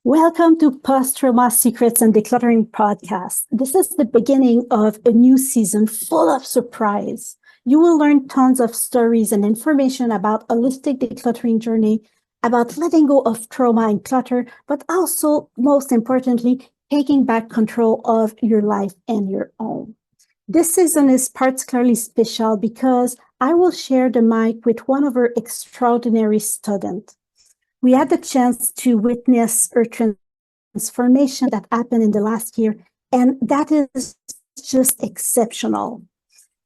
Welcome to Post-Trauma Secrets and Decluttering podcast. This is the beginning of a new season full of surprise. You will learn tons of stories and information about holistic decluttering journey, about letting go of trauma and clutter, but also, most importantly, taking back control of your life and your own. This season is particularly special because I will share the mic with one of our extraordinary students. We had the chance to witness her transformation that happened in the last year, and that is just exceptional.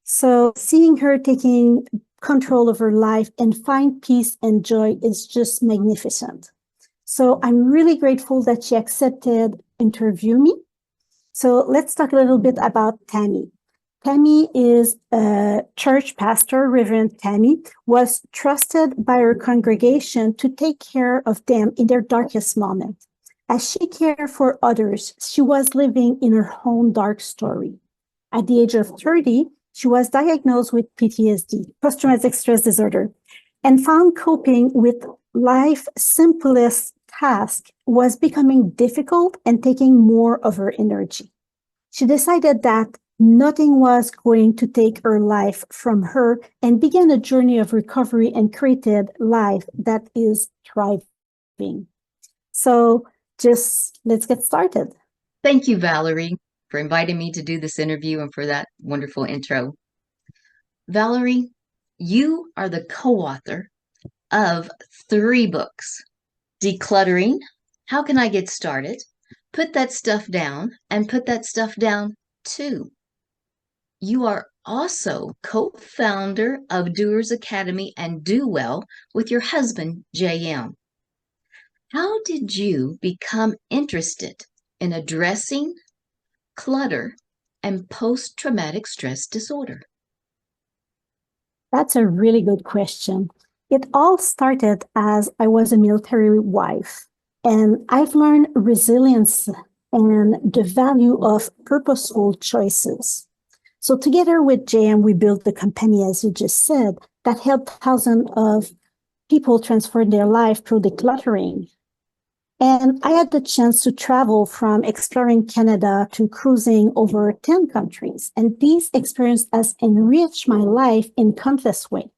So seeing her taking control of her life and find peace and joy is just magnificent. So I'm really grateful that she accepted interview me. So let's talk a little bit about Tammy. Tammy is a church pastor. Reverend Tammy was trusted by her congregation to take care of them in their darkest moment. As she cared for others, she was living in her own dark story. At the age of 30, she was diagnosed with PTSD, post-traumatic stress disorder, and found coping with life's simplest task was becoming difficult and taking more of her energy. She decided that nothing was going to take her life from her and began a journey of recovery and created life that is thriving. So just let's get started. Thank you, Valerie, for inviting me to do this interview and for that wonderful intro. Valerie, you are the co-author of 3 books: Decluttering, How Can I Get Started? Put That Stuff Down, and Put That Stuff Down Too. You are also co-founder of Doers Academy and Do Well with your husband, JM. How did you become interested in addressing clutter and post-traumatic stress disorder? That's a really good question. It all started as I was a military wife, and I've learned resilience and the value of purposeful choices. So together with JM, we built the company, as you just said, that helped thousands of people transform their life through decluttering. And I had the chance to travel from exploring Canada to cruising over 10 countries. And these experiences has enriched my life in countless ways.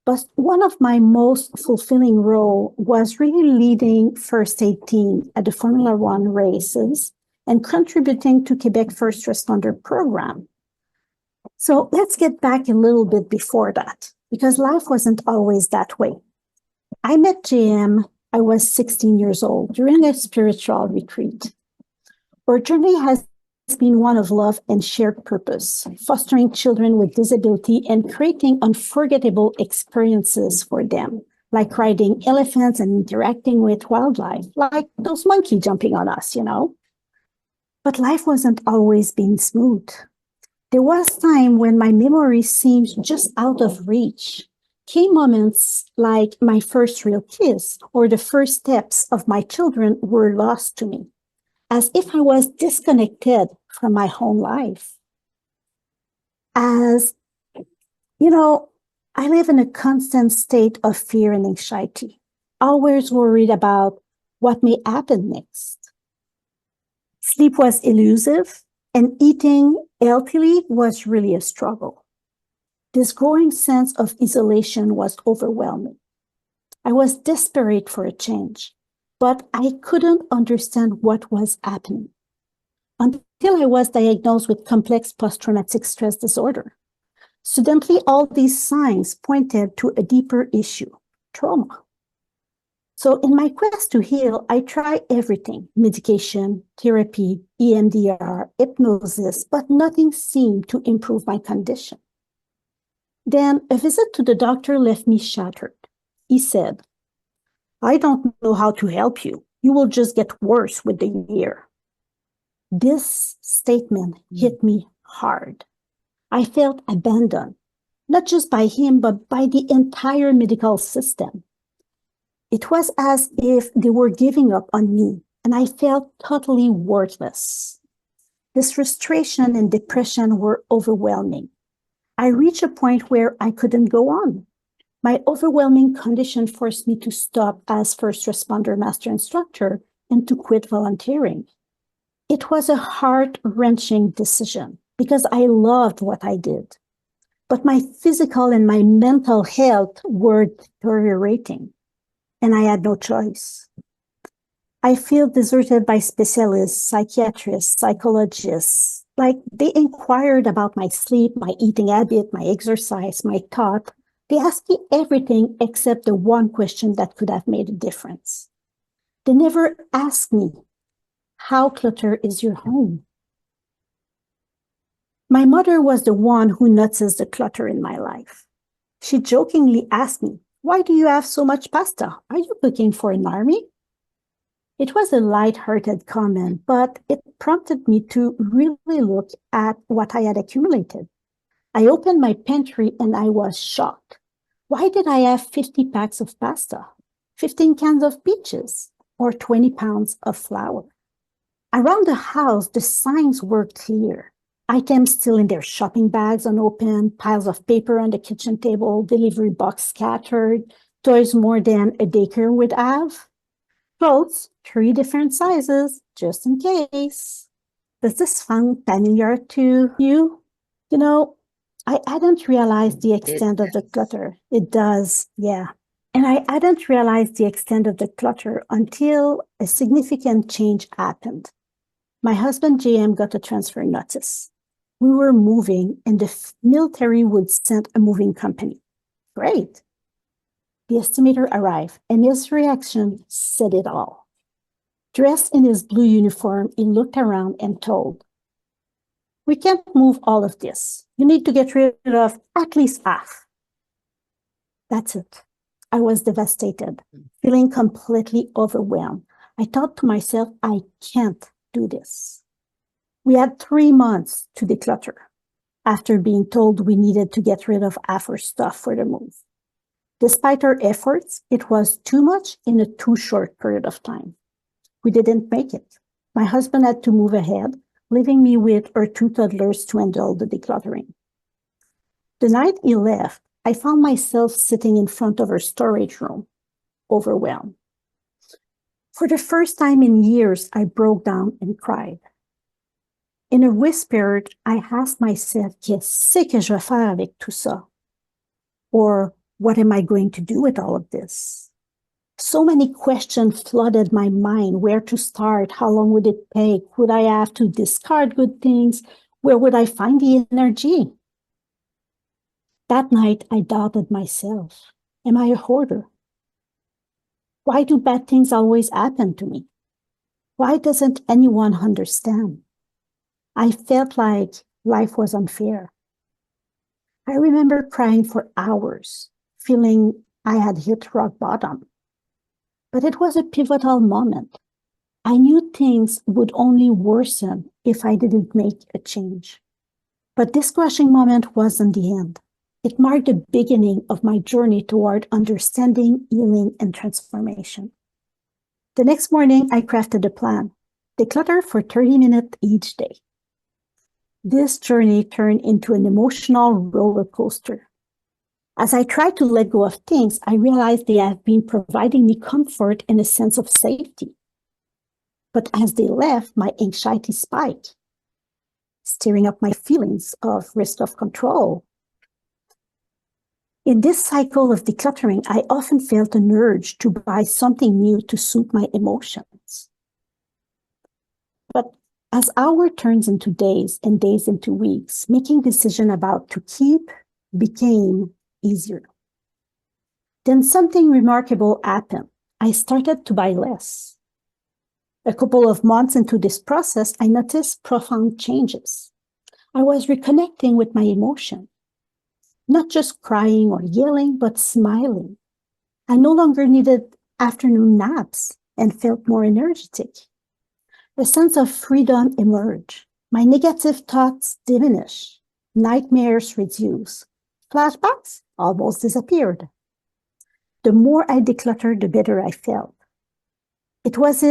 But one of my most fulfilling roles was really leading first aid team at the Formula One races and contributing to Quebec First Responder program. So let's get back a little bit before that, because life wasn't always that way. I met JM. I was 16 years old during a spiritual retreat. Our journey has been one of love and shared purpose, fostering children with disability and creating unforgettable experiences for them, like riding elephants and interacting with wildlife, like those monkeys jumping on us, But life wasn't always being smooth. There was time when my memory seemed just out of reach. Key moments like my first real kiss or the first steps of my children were lost to me, as if I was disconnected from my home life. As I live in a constant state of fear and anxiety, always worried about what may happen next. Sleep was elusive, and eating healthily was really a struggle. This growing sense of isolation was overwhelming. I was desperate for a change, but I couldn't understand what was happening until I was diagnosed with complex post-traumatic stress disorder. Suddenly, all these signs pointed to a deeper issue, trauma. So in my quest to heal, I tried everything: medication, therapy, EMDR, hypnosis, but nothing seemed to improve my condition. Then a visit to the doctor left me shattered. He said, "I don't know how to help you. You will just get worse with the year." This statement hit me hard. I felt abandoned, not just by him, but by the entire medical system. It was as if they were giving up on me, and I felt totally worthless. This frustration and depression were overwhelming. I reached a point where I couldn't go on. My overwhelming condition forced me to stop as first responder master instructor and to quit volunteering. It was a heart-wrenching decision because I loved what I did, but my physical and my mental health were deteriorating, and I had no choice. I feel deserted by specialists, psychiatrists, psychologists. Like they inquired about my sleep, my eating habit, my exercise, my thought. They asked me everything except the one question that could have made a difference. They never asked me, how clutter is your home? My mother was the one who noticed the clutter in my life. She jokingly asked me, why do you have so much pasta? Are you cooking for an army? It was a light-hearted comment, but it prompted me to really look at what I had accumulated. I opened my pantry and I was shocked. Why did I have 50 packs of pasta, 15 cans of peaches, or 20 pounds of flour? Around the house, the signs were clear. Items still in their shopping bags unopened, piles of paper on the kitchen table, delivery box scattered, toys more than a daycare would have. Clothes, 3 different sizes, just in case. Does this sound familiar to you? You know, I hadn't realized the extent of the clutter. It does, yeah. And I hadn't realized the extent of the clutter until a significant change happened. My husband, JM, got a transfer notice. We were moving, and the military would send a moving company. Great. The estimator arrived, and his reaction said it all. Dressed in his blue uniform, he looked around and told, we can't move all of this. You need to get rid of at least half. That's it. I was devastated, feeling completely overwhelmed. I thought to myself, I can't do this. We had 3 months to declutter after being told we needed to get rid of half our stuff for the move. Despite our efforts, it was too much in a too short period of time. We didn't make it. My husband had to move ahead, leaving me with our 2 toddlers to handle the decluttering. The night he left, I found myself sitting in front of our storage room, overwhelmed. For the first time in years, I broke down and cried. In a whisper, I asked myself, qu'est-ce que je vais faire avec tout ça? Or, what am I going to do with all of this? So many questions flooded my mind. Where to start? How long would it take? Would I have to discard good things? Where would I find the energy? That night, I doubted myself. Am I a hoarder? Why do bad things always happen to me? Why doesn't anyone understand? I felt like life was unfair. I remember crying for hours, feeling I had hit rock bottom. But it was a pivotal moment. I knew things would only worsen if I didn't make a change. But this crushing moment wasn't the end. It marked the beginning of my journey toward understanding, healing, and transformation. The next morning, I crafted a plan. Declutter for 30 minutes each day. This journey turned into an emotional roller coaster. As I tried to let go of things, I realized they have been providing me comfort and a sense of safety. But as they left, my anxiety spiked, stirring up my feelings of risk of control. In this cycle of decluttering, I often felt an urge to buy something new to suit my emotions. But as hour turns into days and days into weeks, making decisions about to keep became easier. Then something remarkable happened. I started to buy less. A couple of months into this process, I noticed profound changes. I was reconnecting with my emotion, not just crying or yelling, but smiling. I no longer needed afternoon naps and felt more energetic. A sense of freedom emerged. My negative thoughts diminished. Nightmares reduced. Flashbacks almost disappeared. The more I decluttered, the better I felt. It was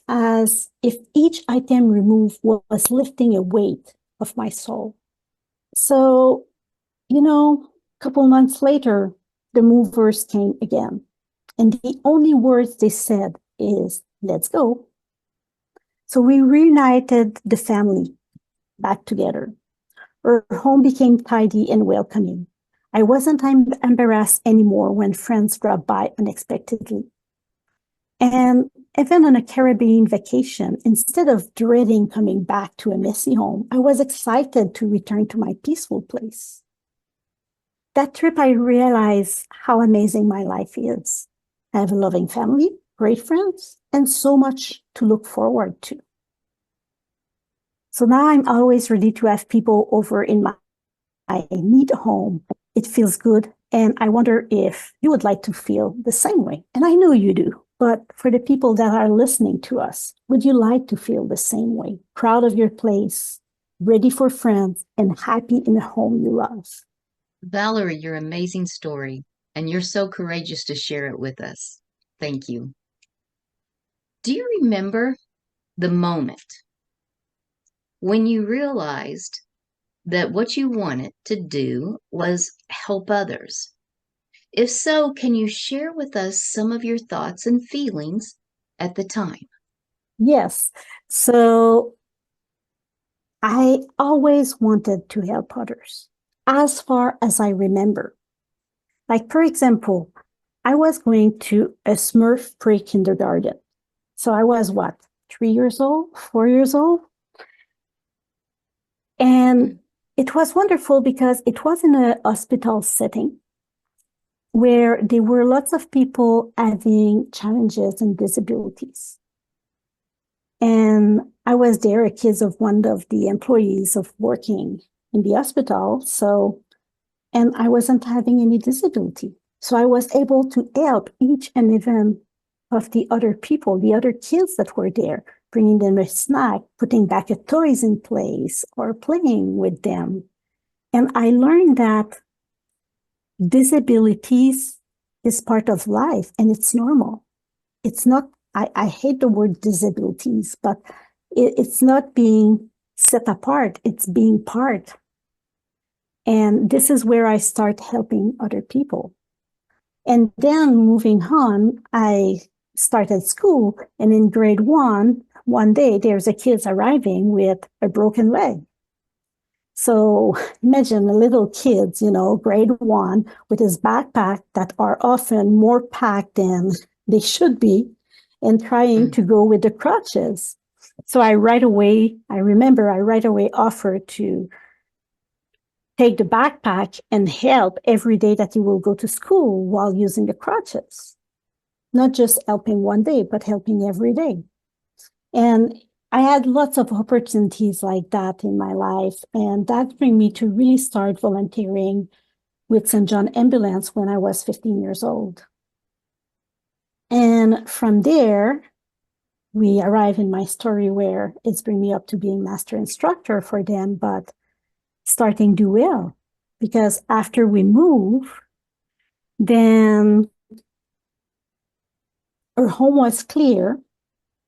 as if each item removed was lifting a weight of my soul. So, a couple months later, the movers came again. And the only words they said is, let's go. So we reunited the family back together. Our home became tidy and welcoming. I wasn't embarrassed anymore when friends dropped by unexpectedly. And even on a Caribbean vacation, instead of dreading coming back to a messy home, I was excited to return to my peaceful place. That trip, I realized how amazing my life is. I have a loving family, great friends, and so much to look forward to. So now I'm always ready to have people over in my neat home. It feels good. And I wonder if you would like to feel the same way. And I know you do. But for the people that are listening to us, would you like to feel the same way? Proud of your place, ready for friends, and happy in a home you love? Valerie, your amazing story, and you're so courageous to share it with us. Thank you. Do you remember the moment when you realized that what you wanted to do was help others? If so, can you share with us some of your thoughts and feelings at the time? Yes. So I always wanted to help others, as far as I remember. Like, for example, I was going to a Smurf pre-kindergarten. So I was what, 3 years old, 4 years old? And it was wonderful because it was in a hospital setting where there were lots of people having challenges and disabilities. And I was there, a kid of one of the employees of working in the hospital. So, and I wasn't having any disability. So I was able to help each and every of the other people, the other kids that were there, bringing them a snack, putting back the toys in place, or playing with them. And I learned that disabilities is part of life and it's normal. It's not, I hate the word disabilities, but it's not being set apart, it's being part. And this is where I start helping other people. And then moving on, I started school, and in grade one day, there's a kid arriving with a broken leg. So imagine a little kid, grade one, with his backpack that are often more packed than they should be, and trying to go with the crutches. So I right away offered to take the backpack and help every day that he will go to school while using the crutches. Not just helping one day, but helping every day. And I had lots of opportunities like that in my life. And that brought me to really start volunteering with St. John Ambulance when I was 15 years old. And from there, we arrive in my story where it's bring me up to being master instructor for them, but starting do well. Because after we move, then our home was clear.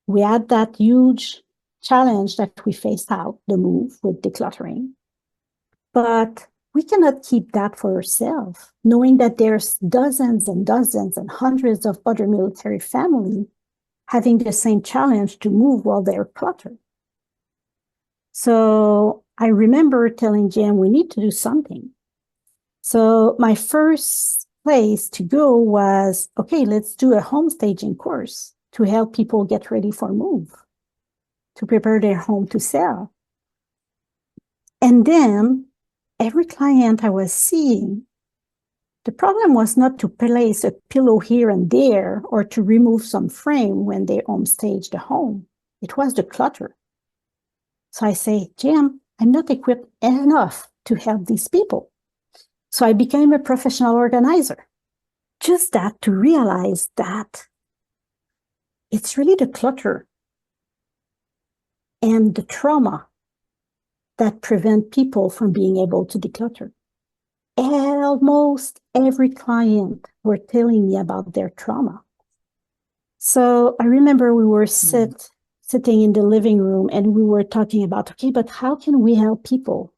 We had that huge challenge that we faced out, the move with decluttering. But we cannot keep that for ourselves, knowing that there's dozens and dozens and hundreds of other military families having the same challenge to move while they're cluttered. So I remember telling Jan, we need to do something. So my first place to go was, okay, let's do a home staging course to help people get ready for move, to prepare their home to sell. And then every client I was seeing, the problem was not to place a pillow here and there or to remove some frame when they home staged the home. It was the clutter. So I say, Jim, I'm not equipped enough to help these people. So I became a professional organizer. Just that to realize that it's really the clutter and the trauma that prevent people from being able to declutter. Almost every client were telling me about their trauma. So I remember we were sitting in the living room and we were talking about, okay, but how can we help people?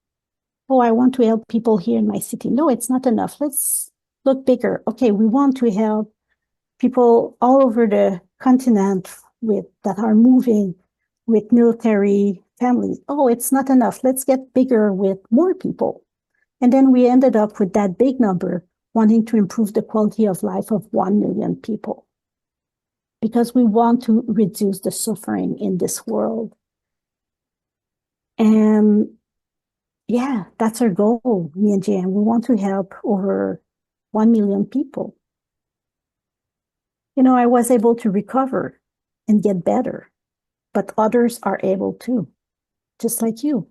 Oh, I want to help people here in my city. No, it's not enough. Let's look bigger. Okay, we want to help people all over the continent that are moving, with military families. Oh, it's not enough. Let's get bigger with more people. And then we ended up with that big number, wanting to improve the quality of life of 1 million people. Because we want to reduce the suffering in this world. And yeah, that's our goal, me and Jan. We want to help over 1 million people. You know, I was able to recover and get better, but others are able too, just like you.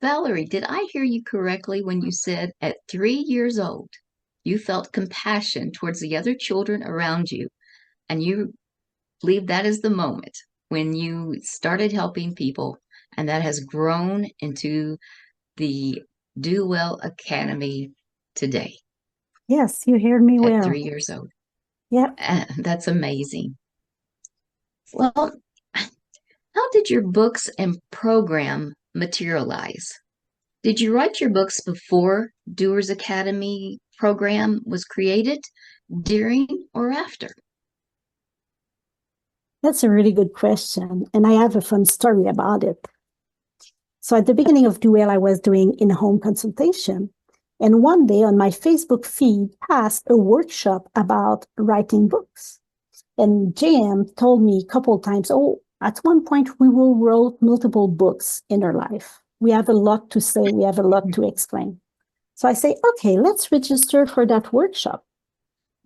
Valerie, did I hear you correctly when you said at 3 years old, you felt compassion towards the other children around you, and you believe that is the moment when you started helping people, and that has grown into the Do Well Academy today Yes, you heard me at well. 3 years old? Yep. That's amazing. Well, how did your books and program materialize? Did you write your books before Doers Academy program was created, during, or after? That's a really good question. And I have a fun story about it. So at the beginning of Duel, I was doing in-home consultation. And one day on my Facebook feed passed a workshop about writing books. And JM told me a couple of times, oh, at one point we will write multiple books in our life. We have a lot to say. We have a lot to explain. So I say, okay, let's register for that workshop.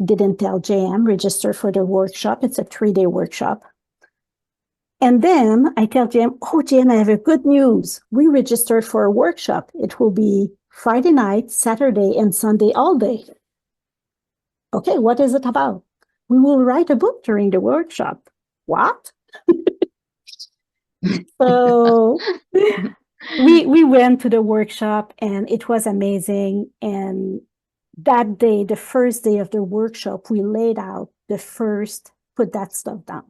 Didn't tell JM, register for the workshop. It's a 3-day workshop. And then I tell JM, oh, JM, I have a good news. We registered for a workshop. It will be Friday night, Saturday, and Sunday all day. Okay, what is it about? We will write a book during the workshop. What? So we went to the workshop and it was amazing. And that day, the first day of the workshop, we laid out the first, put that stuff down.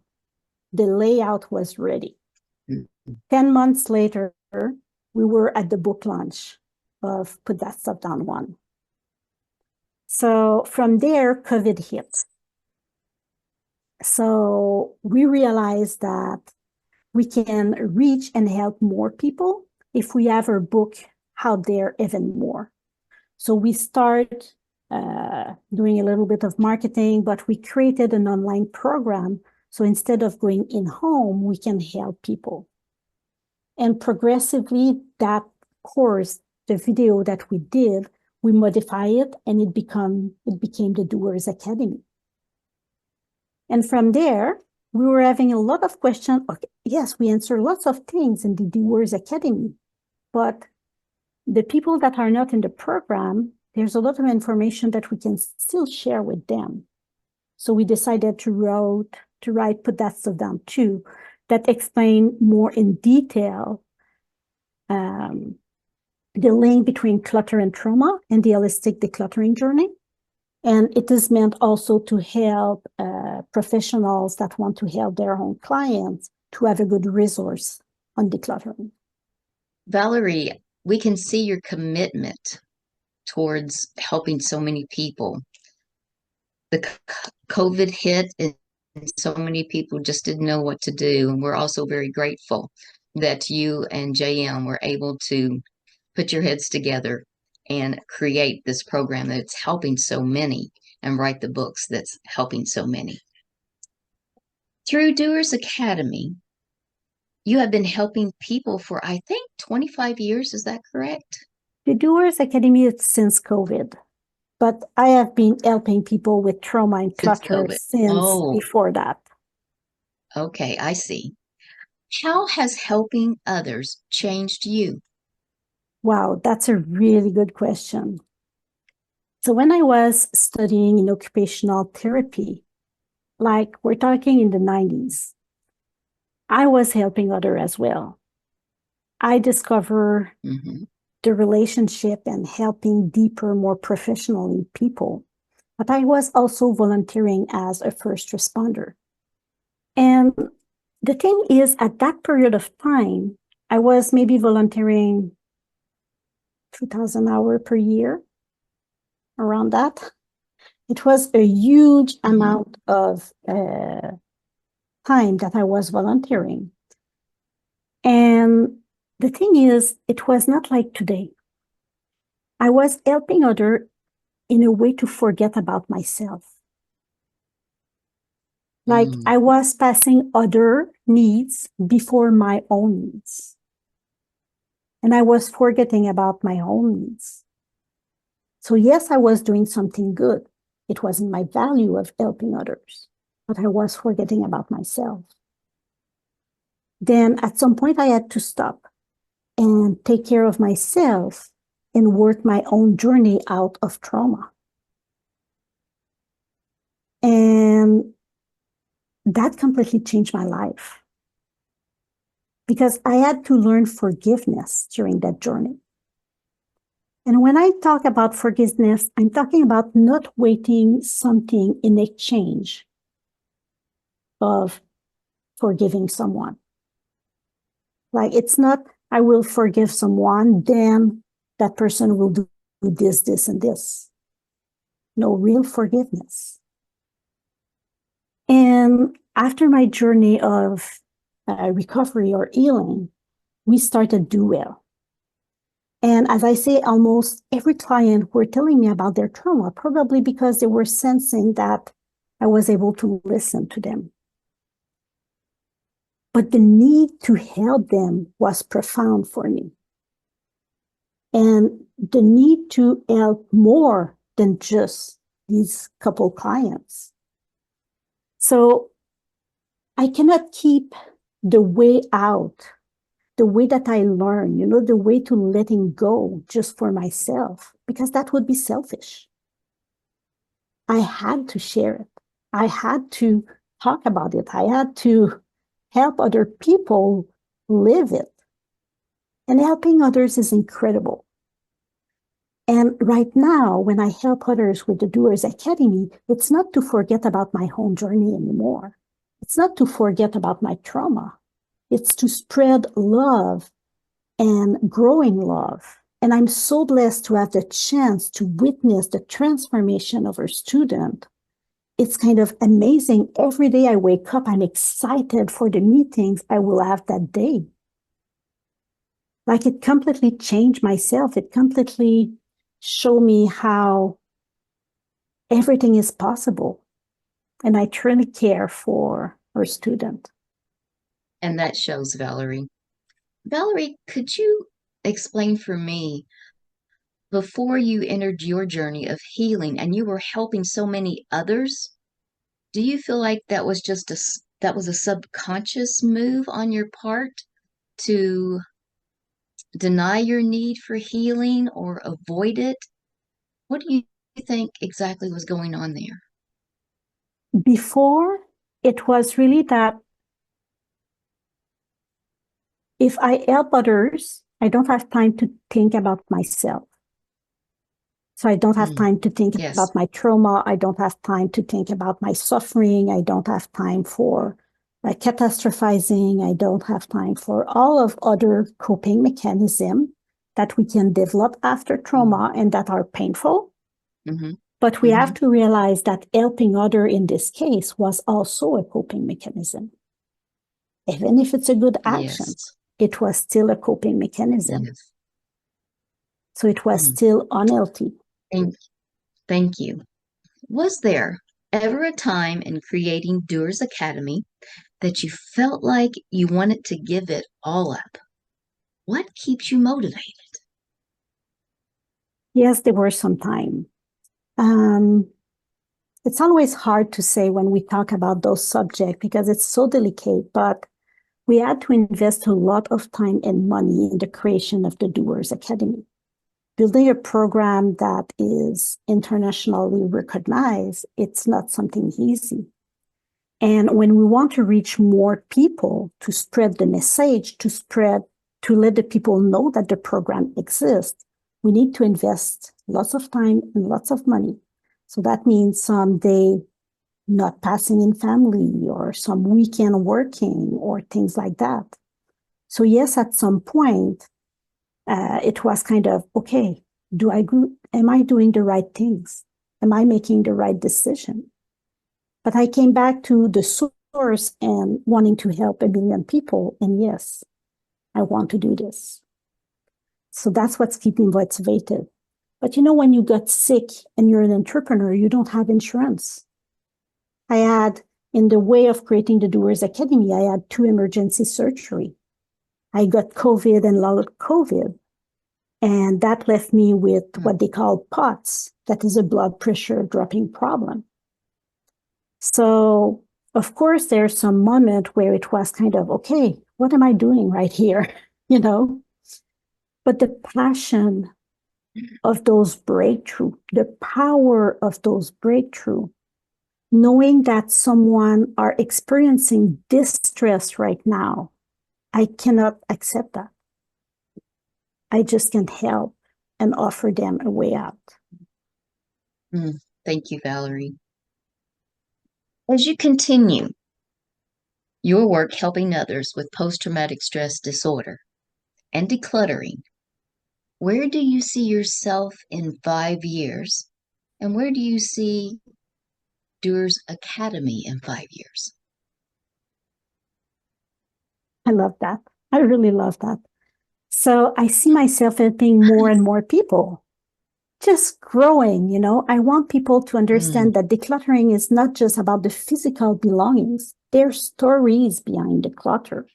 The layout was ready. 10 months later, we were at the book launch of Put That Stuff Down 1. So from there, COVID hit. So we realized that we can reach and help more people if we have our book out there even more. So we start doing a little bit of marketing, but we created an online program. So instead of going in home, we can help people. And progressively, that course, the video that we did, we modify it and it became the Doers Academy. And from there, we were having a lot of questions. Okay, yes, we answer lots of things in the Doers Academy, but the people that are not in the program, there's a lot of information that we can still share with them. So we decided to write Put That Stuff Down 2, that explain more in detail the link between clutter and trauma and the holistic decluttering journey. And it is meant also to help professionals that want to help their own clients to have a good resource on decluttering. Valerie, we can see your commitment towards helping so many people. The COVID hit and so many people just didn't know what to do. And we're also very grateful that you and JM were able to put your heads together and create this program that's helping so many and write the books that's helping so many. Through Doers Academy, you have been helping people for, I think, 25 years. Is that correct? The Doers Academy is since COVID, but I have been helping people with trauma and clutter since before that. Okay, I see. How has helping others changed you? Wow, that's a really good question. So when I was studying in occupational therapy, like we're talking in the 90s, I was helping others as well. I discovered the relationship and helping deeper, more professionally people. But I was also volunteering as a first responder. And the thing is, at that period of time, I was maybe volunteering 2,000 hours per year, around that. It was a huge amount of time that I was volunteering. And the thing is, it was not like today. I was helping others in a way to forget about myself. Like I was passing other needs before my own needs. And I was forgetting about my own needs. So yes, I was doing something good. It wasn't my value of helping others, but I was forgetting about myself. Then at some point I had to stop and take care of myself and work my own journey out of trauma. And that completely changed my life because I had to learn forgiveness during that journey. And when I talk about forgiveness, I'm talking about not waiting something in exchange of forgiving someone. Like it's not, I will forgive someone, then that person will do this, this, and this. No, real forgiveness. And after my journey of recovery or healing, we started Do Well. And as I say, almost every client were telling me about their trauma, probably because they were sensing that I was able to listen to them. But the need to help them was profound for me. And the need to help more than just these couple clients. So I cannot keep the way out, the way that I learn, the way to letting go just for myself, because that would be selfish. I had to share it. I had to talk about it. I had to help other people live it. And helping others is incredible. And right now, when I help others with the Doers Academy, it's not to forget about my own journey anymore. It's not to forget about my trauma. It's to spread love and growing love. And I'm so blessed to have the chance to witness the transformation of our student. It's kind of amazing. Every day I wake up, I'm excited for the meetings I will have that day. Like it completely changed myself. It completely showed me how everything is possible. And I truly care for our student. And that shows, Valerie. Valerie, could you explain for me, before you entered your journey of healing and you were helping so many others, do you feel like that was a subconscious move on your part to deny your need for healing or avoid it? What do you think exactly was going on there? Before, it was really that if I help others, I don't have time to think about myself. So I don't have time to think about my trauma. I don't have time to think about my suffering. I don't have time for catastrophizing. I don't have time for all of other coping mechanisms that we can develop after trauma and that are painful. But we have to realize that helping others in this case was also a coping mechanism. Even if it's a good action, it was still a coping mechanism. So it was still unhealthy. Thank you. Was there ever a time in creating Doers Academy that you felt like you wanted to give it all up? What keeps you motivated? Yes, there were some time. It's always hard to say when we talk about those subjects because it's so delicate, but we had to invest a lot of time and money in the creation of the Doers Academy. Building a program that is internationally recognized, it's not something easy. And when we want to reach more people, to spread the message, to let the people know that the program exists, we need to invest lots of time and lots of money. So that means some day not passing in family or some weekend working or things like that. So yes, at some point, it was kind of, okay, am I doing the right things? Am I making the right decision? But I came back to the and wanting to help 1 million people. And yes, I want to do this. So that's what's keeping me motivated. But when you got sick and you're an entrepreneur, you don't have insurance. I had, in the way of creating the Doers Academy, I had 2 emergency surgery. I got COVID and long COVID. And that left me with what they call POTS. That is a blood pressure dropping problem. So, of course, there's some moment where it was kind of, okay, what am I doing right here? But the passion of those breakthrough, the power of those breakthrough, knowing that someone are experiencing distress right now, I cannot accept that. I just can't help and offer them a way out. Thank you, Valerie. As you continue your work helping others with post-traumatic stress disorder and decluttering, where do you see yourself in 5 years? And where do you see Doers Academy in 5 years? I love that. I really love that. So I see myself helping more and more people, just growing. I want people to understand that decluttering is not just about the physical belongings. There's stories behind the clutter.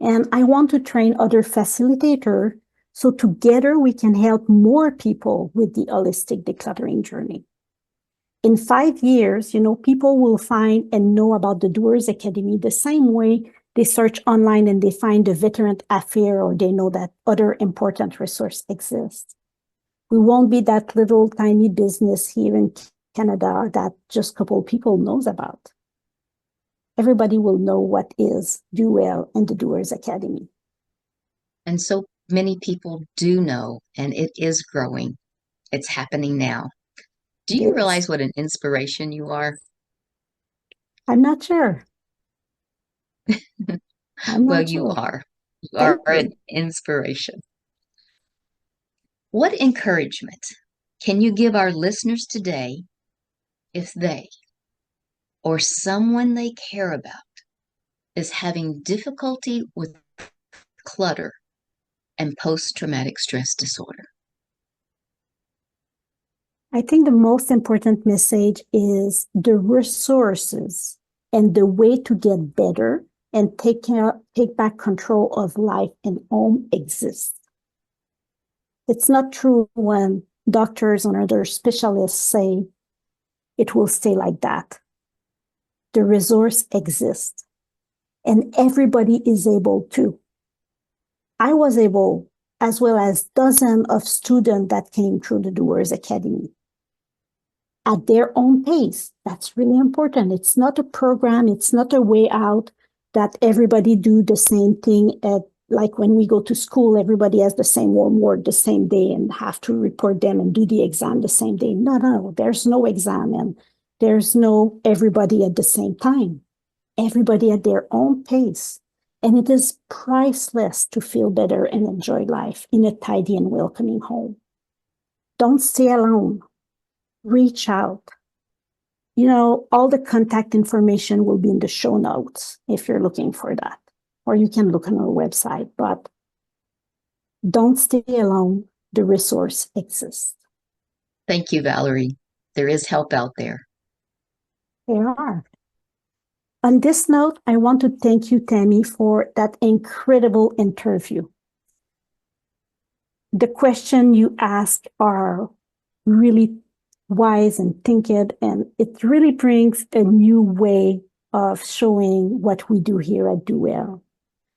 And I want to train other facilitators so together we can help more people with the holistic decluttering journey. In 5 years, people will find and know about the Doers Academy the same way they search online and they find the Veteran Affair, or they know that other important resource exists. We won't be that little tiny business here in Canada that just a couple of people knows about. Everybody will know what is Do Well and the Doers Academy. And so many people do know, and it is growing. It's happening now. Do you realize what an inspiration you are? I'm not sure. Well, you are. You are an inspiration. What encouragement can you give our listeners today if they or someone they care about is having difficulty with clutter and post-traumatic stress disorder? I think the most important message is the resources and the way to get better and take back control of life and home exists. It's not true when doctors and other specialists say it will stay like that. The resource exists and everybody is able to. I was able, as well as dozens of students that came through the Doers Academy, at their own pace. That's really important. It's not a program. It's not a way out that everybody do the same thing like when we go to school, everybody has the same homework the same day and have to report them and do the exam the same day. No, there's no exam and there's no everybody at the same time. Everybody at their own pace. And it is priceless to feel better and enjoy life in a tidy and welcoming home. Don't stay alone. Reach out. All the contact information will be in the show notes if you're looking for that. Or you can look on our website, but don't stay alone. The resource exists. Thank you, Valerie. There is help out there. There are. On this note, I want to thank you, Tammy, for that incredible interview. The questions you asked are really wise and thinking, and it really brings a new way of showing what we do here at Do Well.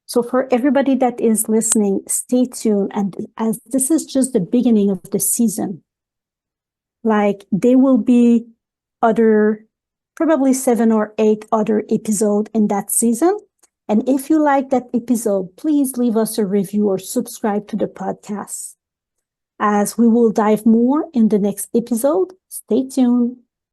So for everybody that is listening, stay tuned. And as this is just the beginning of the season, there will be probably 7 or 8 other episodes in that season. And if you like that episode, please leave us a review or subscribe to the podcast. As we will dive more in the next episode, stay tuned.